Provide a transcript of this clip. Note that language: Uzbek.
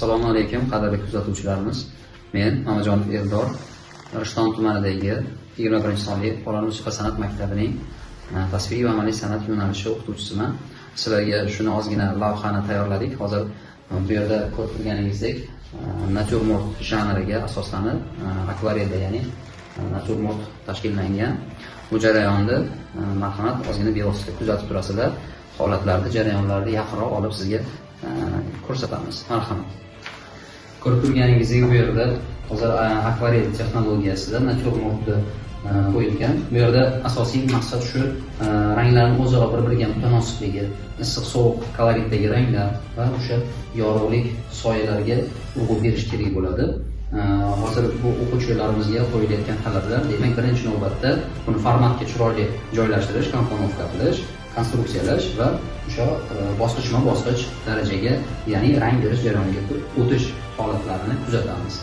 Assalomu alaykum, qadrli kuzatuvchilarimiz. Men Mamajonov Eldor, Rishton tumanidagi 21-sonli Qo'lon musiqa san'at maktabining tasviriy va amaliy san'at yo'nalishi o'qituvchisiman. Sizlarga shuni ozgina lavhani tayyorladik. Hozir bu yerda ko'rib turganingizdek, naturmort janriga asoslanib, akvarelda, ya'ni naturmort tashkillangan. Bu jarayonni marhamat ozgina bevosita kuzatib turasizlar. Holatlarni, jarayonlarni yaqinroq olib sizga ko'rsatamiz. Marhamat. Ko'rib turganingizdek, bu yerda hozir akvarel texnologiyasida naturmortni qo'yilgan. Bu yerda asosiy maqsad shu, ranglarning o'zaro bir-biriga mutanosibligi, issiq-sovuq koloritdagi ranglar va o'sha yorug'lik soyalarga urg'u berish kerak bo'ladi. Hozir bu o'quvchilarimizga qo'yilayotgan talablar, demak, birinchi navbatda buni formatga chiroyli joylashtirish, komponovka qilish, konstruksiyalash va o'sha bosqichma-bosqich darajaga, ya'ni rang berish jarayoniga o'tish holatlarini kuzatamiz.